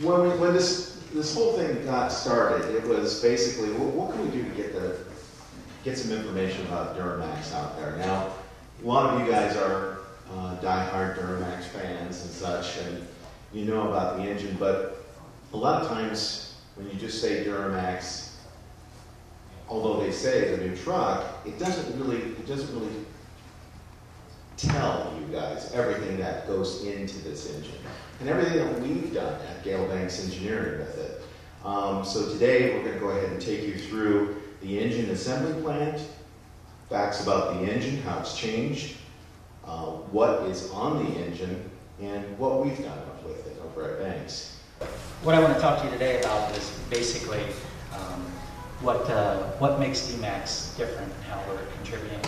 when this whole thing got started, it was basically, what can we do to get some information about Duramax out there? Now, a lot of you guys are die-hard Duramax fans and such, and you know about the engine, but a lot of times when you just say Duramax, although they say it's a new truck, it doesn't really tell you guys everything that goes into this engine and everything that we've done at Gale Banks Engineering with it. So today we're going to go ahead and take you through the engine assembly plant, facts about the engine, how it's changed, what is on the engine, and what we've done with it over at Banks. What I want to talk to you today about is basically what makes DMAX different and how we're contributing,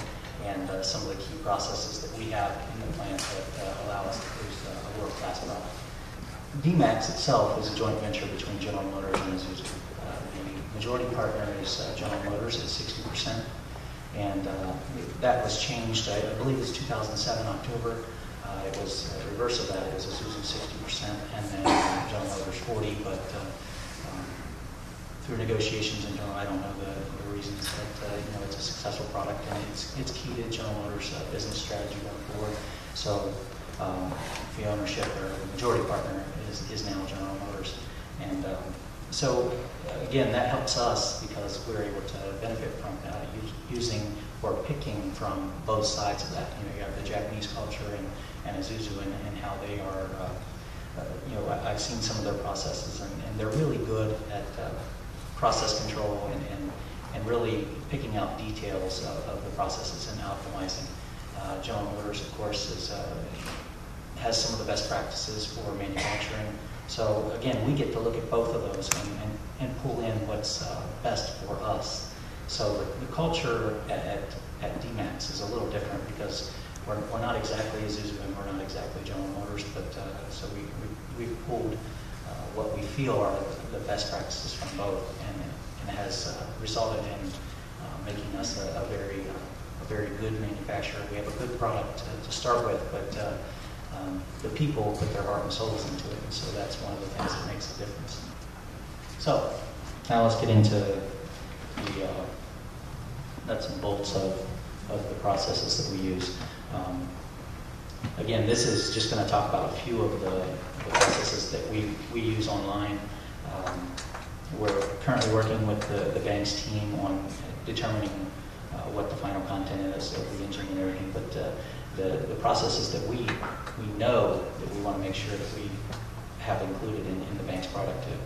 and some of the key processes that we have in the plant that allow us to produce a world-class product. DMAX itself is a joint venture between General Motors and Isuzu. The majority partner is General Motors at 60%, and that was changed, I believe it's 2007, October. It was a reverse of that. It was Isuzu 60% and then General Motors 40%, but through negotiations in general, I don't know the reasons, but it's a successful product, and it's key to General Motors' business strategy going forward. So the ownership or the majority partner is now General Motors, and so again, that helps us because we're able to benefit from using or picking from both sides of that. You have the Japanese culture and Isuzu and how they are. I've seen some of their processes, and they're really good at process control and really picking out details of the processes and optimizing. General Motors, of course, has some of the best practices for manufacturing. So again, we get to look at both of those and pull in what's best for us. So the culture at DMAX is a little different because we're not exactly Isuzu and we're not exactly General Motors, but so we've pulled what we feel are the best practices from both, and it has resulted in making us a very good manufacturer. We have a good product to start with, but the people put their heart and souls into it, and so that's one of the things that makes a difference. So now let's get into the nuts and bolts of the processes that we use. Again, this is just going to talk about a few of the processes that we use online. We're currently working with the Banks team on determining what the final content is of the engine and everything, but the processes that we know that we want to make sure that we have included in the Banks product too.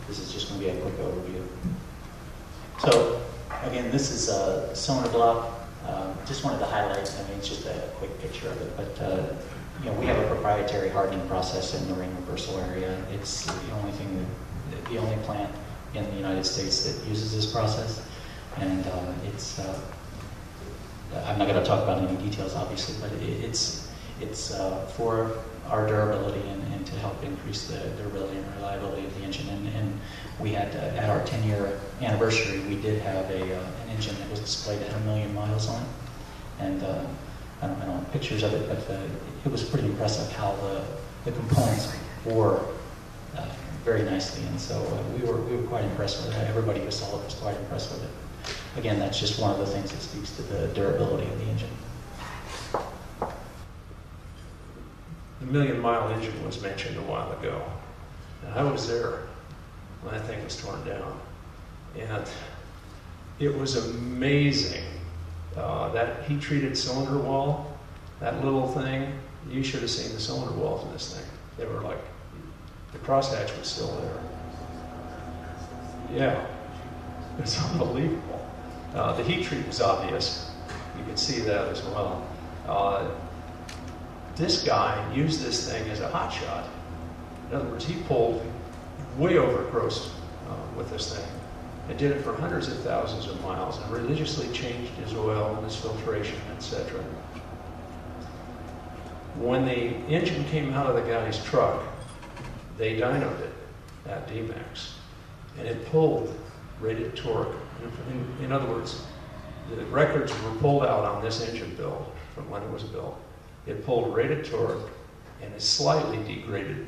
This is just going to be a quick overview. So again, this is a cylinder block. Just wanted to highlight, it's just a quick picture of it, but we have a proprietary hardening process in the ring reversal area. It's the only plant in the United States that uses this process, and I'm not going to talk about any details, obviously, but it's for our durability and to help increase the durability and reliability of the engine. And we had, at our 10-year anniversary, we did have an engine that was displayed that had 1 million miles on it. And I don't have pictures of it, but it was pretty impressive how the components wore very nicely. And so we were quite impressed with it. Everybody who saw it was quite impressed with it. Again, that's just one of the things that speaks to the durability of the engine. The 1 million mile engine was mentioned a while ago. And I was there when that thing was torn down. And it was amazing. That heat-treated cylinder wall, that little thing, you should have seen the cylinder walls in this thing. They were like, the crosshatch was still there. Yeah, it's unbelievable. The heat treat was obvious. You could see that as well. This guy used this thing as a hot shot. In other words, he pulled way over gross with this thing and did it for hundreds of thousands of miles and religiously changed his oil and his filtration, etc. When the engine came out of the guy's truck, they dynoed it at DMAX, and it pulled rated torque. In other words, the records were pulled out on this engine build from when it was built. It pulled rated torque and a slightly degraded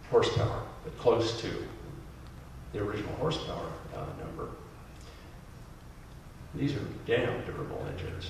horsepower. but close to the original horsepower number. These are damn durable engines.